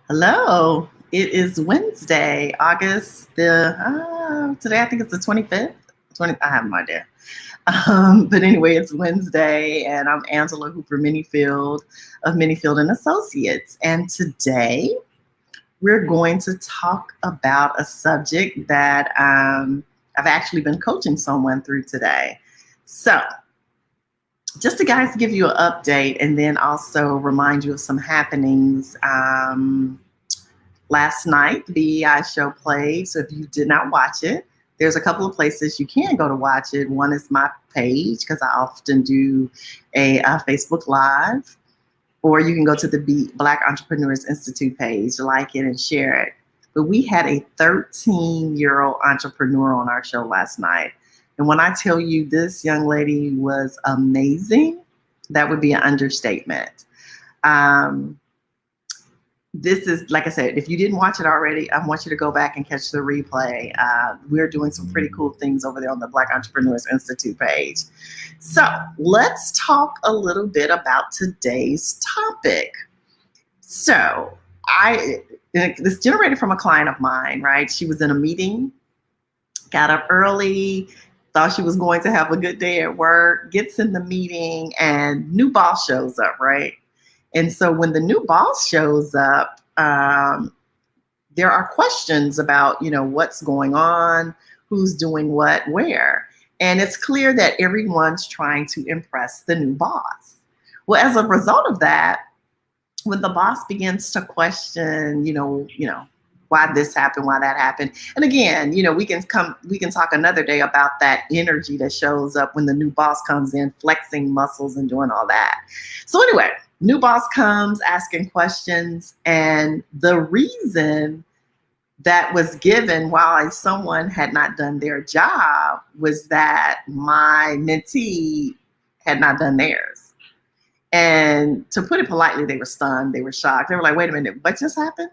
Hello. It is Wednesday, August today I think it's the 25th. 20, I have no idea. But anyway, it's Wednesday and I'm Angela Hooper-Menifield of Menifield and Associates. And today we're going to talk about a subject that I've actually been coaching someone through today. So just to guys give you an update and then also remind you of some happenings. Last night, the BEI show played, so if you did not watch it, there's a couple of places you can go to watch it. One is my page, because I often do a Facebook Live, or you can go to the Black Entrepreneurs Institute page, like it and share it. But we had a 13-year-old entrepreneur on our show last night. And when I tell you this young lady was amazing, that would be an understatement. This is, like I said, if you didn't watch it already, I want you to go back and catch the replay. We're doing some pretty cool things over there on the Black Entrepreneurs Institute page. So let's talk a little bit about today's topic. So this generated from a client of mine, right? She was in a meeting, got up early, thought she was going to have a good day at work, gets in the meeting, and new boss shows up, right? And so when the new boss shows up, there are questions about, what's going on, who's doing what, where. And it's clear that everyone's trying to impress the new boss. Well, as a result of that, when the boss begins to question, why this happened, why that happened. And again, we can talk another day about that energy that shows up when the new boss comes in, flexing muscles and doing all that. So anyway, new boss comes asking questions, and the reason that was given why someone had not done their job was that my mentee had not done theirs. And to put it politely, they were stunned, they were shocked. They were like, wait a minute, what just happened?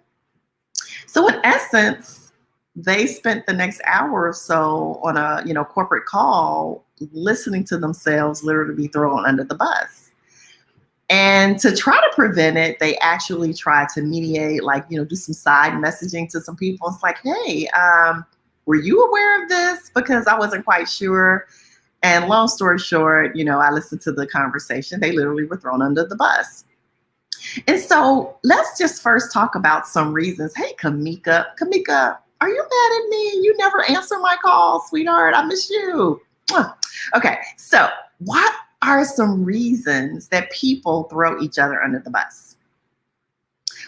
So in essence, they spent the next hour or so on a corporate call listening to themselves literally be thrown under the bus. And to try to prevent it, they actually try to mediate, do some side messaging to some people. It's like, hey, were you aware of this? Because I wasn't quite sure. And long story short, I listened to the conversation. They literally were thrown under the bus. And so let's just first talk about some reasons. Hey, Kamika, are you mad at me? You never answer my call, sweetheart. I miss you. Okay, so what are some reasons that people throw each other under the bus?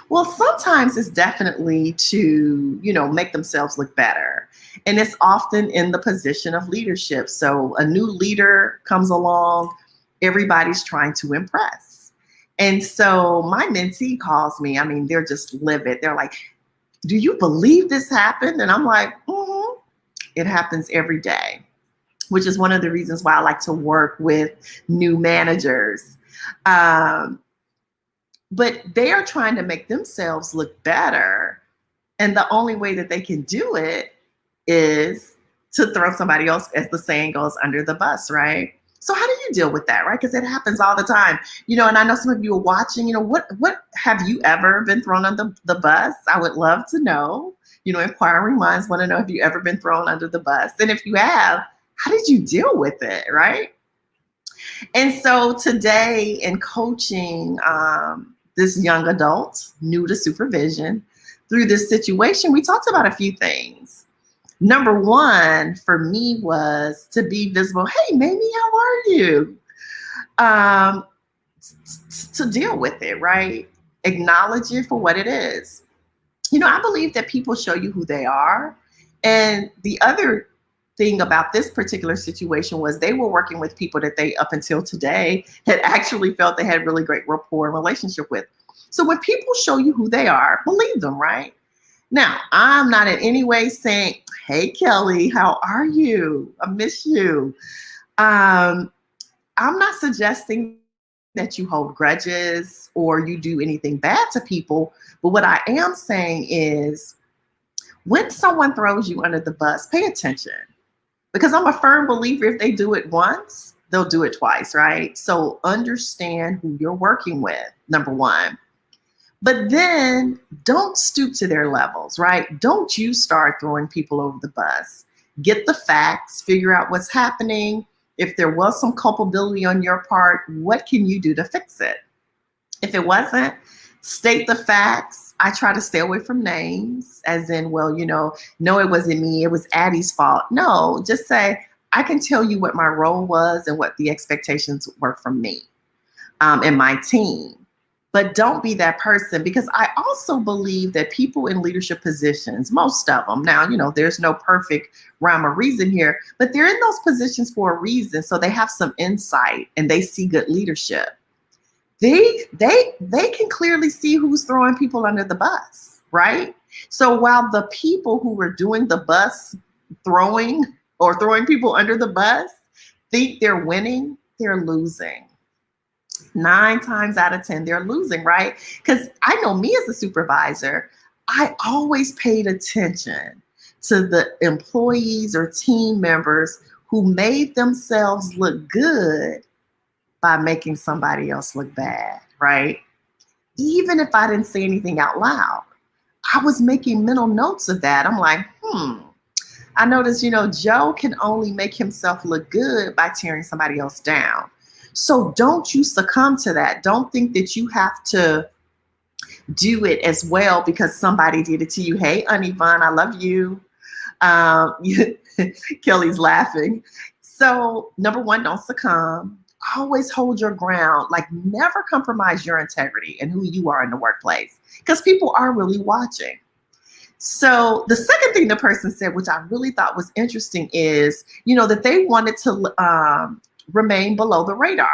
Well, sometimes it's definitely to, make themselves look better. And it's often in the position of leadership. So a new leader comes along, everybody's trying to impress. And so my mentee calls me, they're just livid. They're like, do you believe this happened? And I'm like, it happens every day, which is one of the reasons why I like to work with new managers. But they are trying to make themselves look better. And the only way that they can do it is to throw somebody else, as the saying goes, under the bus, right? So how do you deal with that, right? Because it happens all the time. And I know some of you are watching, what have you ever been thrown under the bus? I would love to know. Inquiring minds want to know if you've ever been thrown under the bus. And if you have, how did you deal with it, right? And so today in coaching this young adult, new to supervision, through this situation, we talked about a few things. Number one for me was to be visible. Hey, Mamie, how are you? To deal with it, right? Acknowledge it for what it is. I believe that people show you who they are. And the other thing about this particular situation was they were working with people that they, up until today, had actually felt they had really great rapport and relationship with. So when people show you who they are, believe them, right? Now, I'm not in any way saying, hey, Kelly, how are you? I miss you. I'm not suggesting that you hold grudges or you do anything bad to people. But what I am saying is when someone throws you under the bus, pay attention. Because I'm a firm believer if they do it once, they'll do it twice, right? So understand who you're working with, number one. But then don't stoop to their levels, right? Don't you start throwing people over the bus. Get the facts, figure out what's happening. If there was some culpability on your part, what can you do to fix it? If it wasn't, state the facts. I try to stay away from names, as in, well, no, it wasn't me. It was Addie's fault. No, just say, I can tell you what my role was and what the expectations were from me and my team. But don't be that person, because I also believe that people in leadership positions, most of them, now, there's no perfect rhyme or reason here, but they're in those positions for a reason. So they have some insight and they see good leadership. They can clearly see who's throwing people under the bus, right? So while the people who were doing the bus throwing or throwing people under the bus think they're winning, they're losing. 9 times out of 10, they're losing, right? Because I know me as a supervisor, I always paid attention to the employees or team members who made themselves look good by making somebody else look bad, right? Even if I didn't say anything out loud, I was making mental notes of that. I'm like, I noticed, Joe can only make himself look good by tearing somebody else down. So don't you succumb to that. Don't think that you have to do it as well because somebody did it to you. Hey, Yvonne, I love you. Kelly's laughing. So number one, don't succumb. Always hold your ground. Like, never compromise your integrity and who you are in the workplace, because people are really watching. So the second thing the person said, which I really thought was interesting, is, that they wanted to remain below the radar.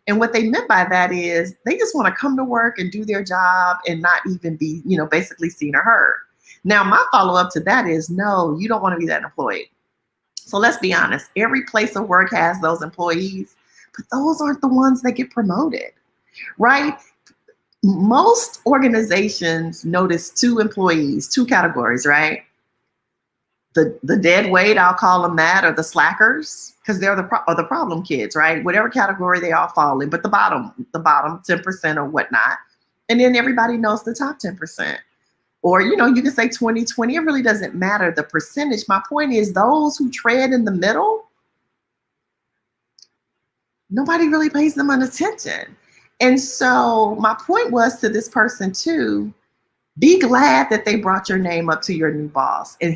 And what they meant by that is they just want to come to work and do their job and not even be, basically seen or heard. Now, my follow-up to that is, no, you don't want to be that employee. So let's be honest. Every place of work has those employees, but those aren't the ones that get promoted, right? Most organizations notice 2 employees, 2 categories, right? The dead weight, I'll call them that, or the slackers, because they're the problem kids, right? Whatever category they all fall in, but the bottom 10% or whatnot. And then everybody knows the top 10%. Or, you can say 20-20. It really doesn't matter the percentage. My point is, those who tread in the middle, nobody really pays them any attention. And so my point was to this person too, be glad that they brought your name up to your new boss, and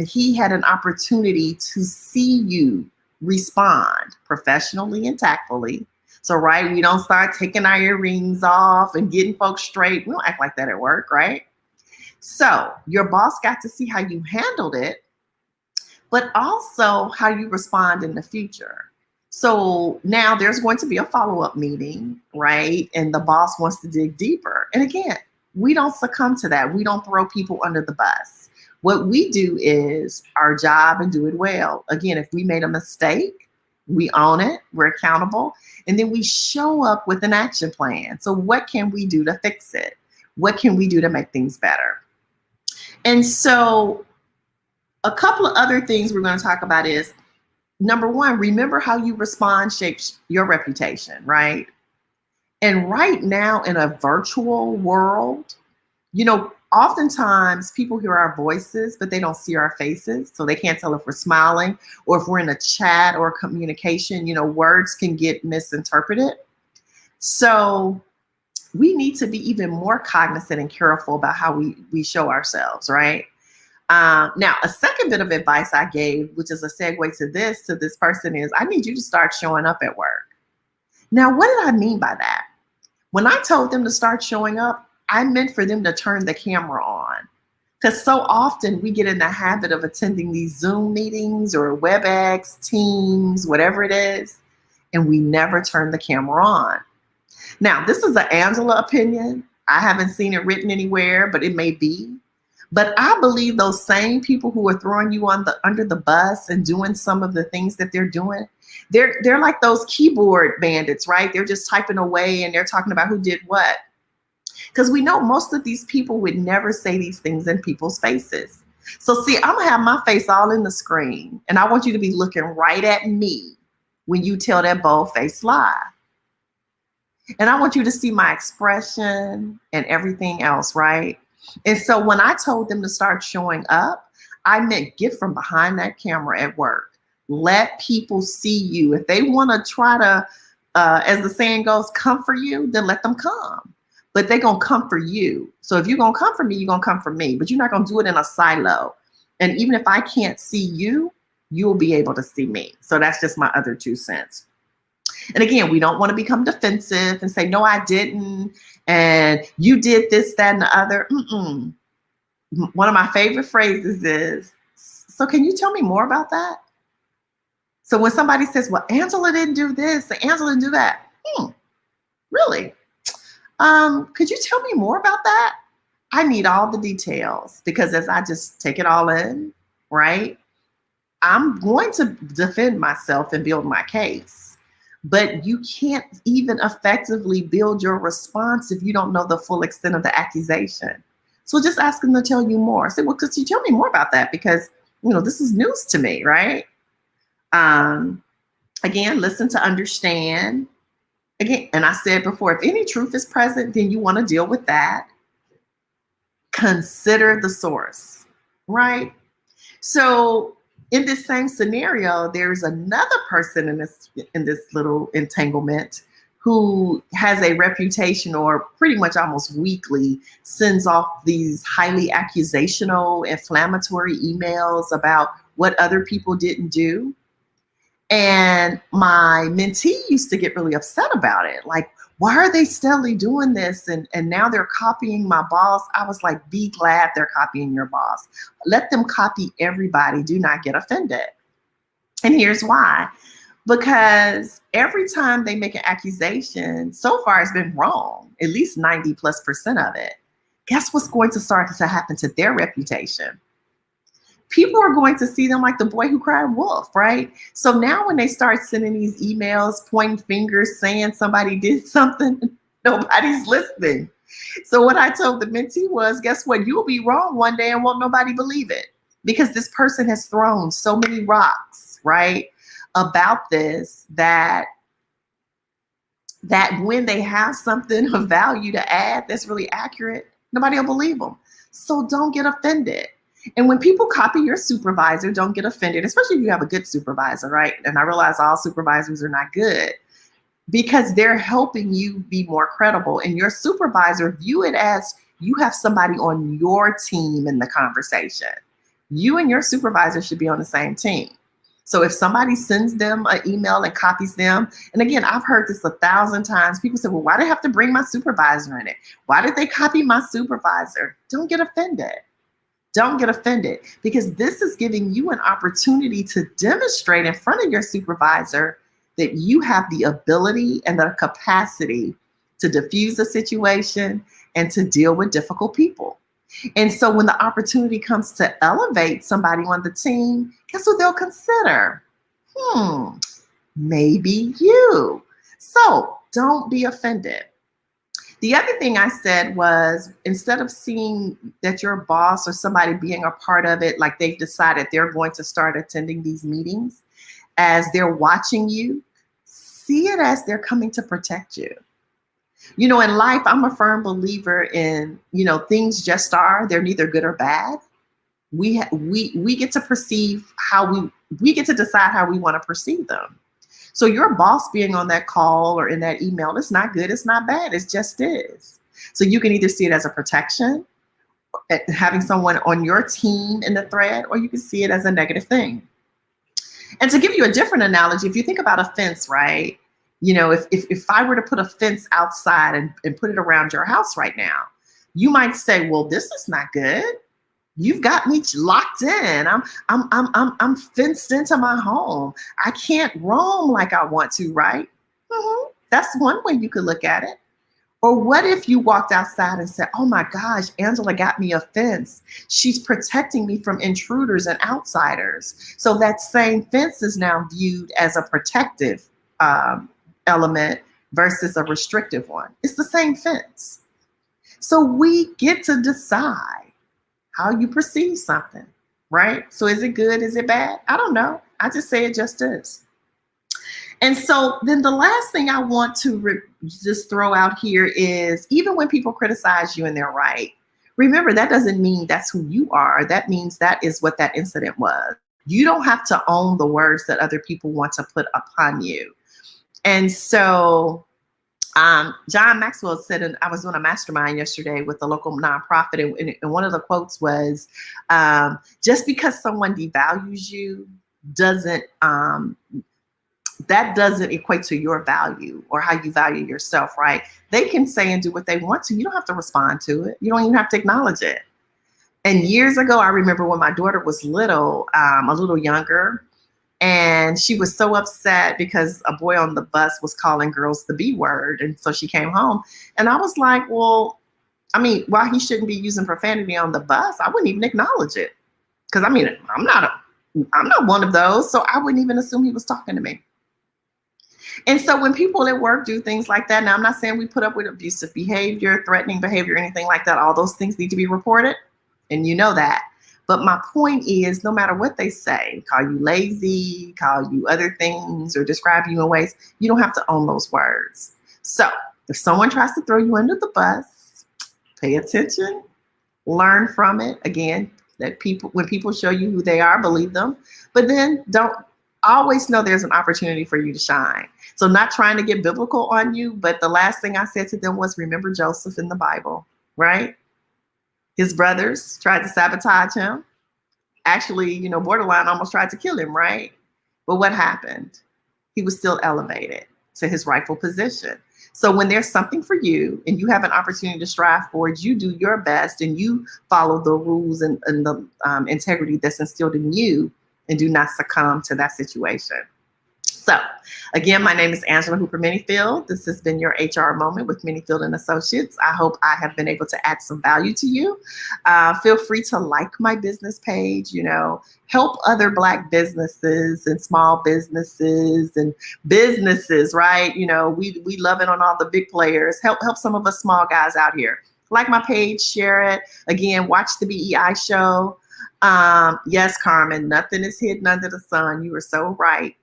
he had an opportunity to see you respond professionally and tactfully. So, right, we don't start taking our earrings off and getting folks straight. We don't act like that at work, right? So your boss got to see how you handled it, but also how you respond in the future. So now there's going to be a follow-up meeting, right? And the boss wants to dig deeper. And again, we don't succumb to that. We don't throw people under the bus. What we do is our job and do it well. Again, if we made a mistake, we own it, we're accountable, and then we show up with an action plan. So what can we do to fix it? What can we do to make things better? And so a couple of other things we're going to talk about is, number one, remember how you respond shapes your reputation, right? And right now in a virtual world, oftentimes people hear our voices, but they don't see our faces. So they can't tell if we're smiling or if we're in a chat or communication, words can get misinterpreted. So we need to be even more cognizant and careful about how we show ourselves, right? Now, a second bit of advice I gave, which is a segue to this person, is I need you to start showing up at work. Now, what did I mean by that? When I told them to start showing up, I meant for them to turn the camera on. Because so often we get in the habit of attending these Zoom meetings or WebEx, Teams, whatever it is, and we never turn the camera on. Now, this is an Angela opinion. I haven't seen it written anywhere, but it may be. But I believe those same people who are throwing you under the bus and doing some of the things that they're doing, they're like those keyboard bandits, right? They're just typing away and they're talking about who did what. Because we know most of these people would never say these things in people's faces. So see, I'm gonna have my face all in the screen, and I want you to be looking right at me when you tell that bold-faced lie. And I want you to see my expression and everything else, right? And so when I told them to start showing up, I meant get from behind that camera at work. Let people see you. If they want to try to, as the saying goes, come for you, then let them come. But they're going to come for you. So if you're going to come for me, you're going to come for me. But you're not going to do it in a silo. And even if I can't see you, you'll be able to see me. So that's just my other 2 cents. And again, we don't want to become defensive and say, no, I didn't. And you did this, that, and the other. Mm-mm. One of my favorite phrases is, so can you tell me more about that? So when somebody says, well, Angela didn't do this, and Angela didn't do that. Really? Could you tell me more about that? I need all the details, because as I just take it all in, right, I'm going to defend myself and build my case. But you can't even effectively build your response if you don't know the full extent of the accusation. So just ask them to tell you more. Say, well, could you tell me more about that? Because, this is news to me, right? Again, listen to understand. Again, and I said before, if any truth is present, then you want to deal with that. Consider the source, right? So in this same scenario, there's another person in this little entanglement who has a reputation, or pretty much almost weekly sends off these highly accusational, inflammatory emails about what other people didn't do. And my mentee used to get really upset about it. Like, why are they steadily doing this? And now they're copying my boss. I was like, be glad they're copying your boss. Let them copy everybody. Do not get offended. And here's why. Because every time they make an accusation, so far it's been wrong, at least 90+% of it. Guess what's going to start to happen to their reputation? People are going to see them like the boy who cried wolf, right? So now when they start sending these emails, pointing fingers, saying somebody did something, nobody's listening. So what I told the mentee was, guess what? You'll be wrong one day and won't nobody believe it, because this person has thrown so many rocks, right, about this, that when they have something of value to add that's really accurate, nobody will believe them. So don't get offended. And when people copy your supervisor, don't get offended, especially if you have a good supervisor, right? And I realize all supervisors are not good, because they're helping you be more credible. And your supervisor, view it as you have somebody on your team in the conversation. You and your supervisor should be on the same team. So if somebody sends them an email and copies them, and again, I've heard this 1,000 times. People say, well, why do they have to bring my supervisor in it? Why did they copy my supervisor? Don't get offended. Don't get offended, because this is giving you an opportunity to demonstrate in front of your supervisor that you have the ability and the capacity to diffuse a situation and to deal with difficult people. And so when the opportunity comes to elevate somebody on the team, guess what they'll consider? Maybe you. So don't be offended. The other thing I said was, instead of seeing that your boss or somebody being a part of it, like they've decided they're going to start attending these meetings, as they're watching you, see it as they're coming to protect you. In life, I'm a firm believer in, things just are. They're neither good or bad. We get to perceive how we get to decide how we want to perceive them. So your boss being on that call or in that email, it's not good, it's not bad, it just is. So you can either see it as a protection, having someone on your team in the thread, or you can see it as a negative thing. And to give you a different analogy, if you think about a fence, right? If I were to put a fence outside and put it around your house right now, you might say, well, this is not good. You've got me locked in. I'm fenced into my home. I can't roam like I want to, right? That's one way you could look at it. Or what if you walked outside and said, oh my gosh, Angela got me a fence. She's protecting me from intruders and outsiders. So that same fence is now viewed as a protective element versus a restrictive one. It's the same fence. So we get to decide how you perceive something, right? So is it good? Is it bad? I don't know. I just say it just is. And so then the last thing I want to just throw out here is, even when people criticize you and they're right, remember that doesn't mean that's who you are. That means that is what that incident was. You don't have to own the words that other people want to put upon you. And so John Maxwell said, and I was doing a mastermind yesterday with a local nonprofit, and one of the quotes was, just because someone devalues you doesn't that doesn't equate to your value or how you value yourself, right? They can say and do what they want to. You don't have to respond to it. You don't even have to acknowledge it. And years ago, I remember when my daughter was little, a little younger, and she was so upset because a boy on the bus was calling girls the B word. And so she came home, and I was like, well, I mean, while he shouldn't be using profanity on the bus, I wouldn't even acknowledge it. Because I mean, I'm not one of those. So I wouldn't even assume he was talking to me. And so when people at work do things like that, now I'm not saying we put up with abusive behavior, threatening behavior, anything like that. All those things need to be reported, and you know that. But my point is, no matter what they say, call you lazy, call you other things, or describe you in ways, you don't have to own those words. So if someone tries to throw you under the bus, pay attention, learn from it. Again, that when people show you who they are, believe them. But then don't always know there's an opportunity for you to shine. So not trying to get biblical on you, but the last thing I said to them was, remember Joseph in the Bible, right? His brothers tried to sabotage him. Actually, borderline almost tried to kill him, right? But what happened? He was still elevated to his rightful position. So when there's something for you and you have an opportunity to strive for it, you do your best and you follow the rules and the integrity that's instilled in you, and do not succumb to that situation. So again, my name is Angela Hooper-Menifield. This has been your HR Moment with Menifield and Associates. I hope I have been able to add some value to you. Feel free to like my business page, help other Black businesses and small businesses and businesses, right? We love it on all the big players. Help some of us small guys out here. Like my page, share it. Again, watch the BEI show. Yes, Carmen, nothing is hidden under the sun. You were so right.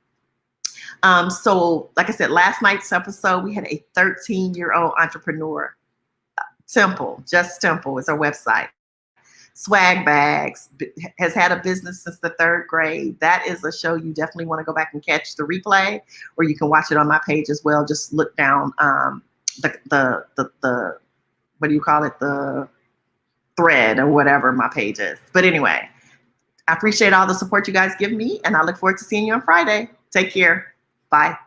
So like I said, last night's episode, we had a 13-year-old entrepreneur, Temple is our website. Swag Bags has had a business since the 3rd grade. That is a show you definitely want to go back and catch the replay, or you can watch it on my page as well. Just look down the what do you call it? The thread or whatever my page is. But anyway, I appreciate all the support you guys give me, and I look forward to seeing you on Friday. Take care. Bye.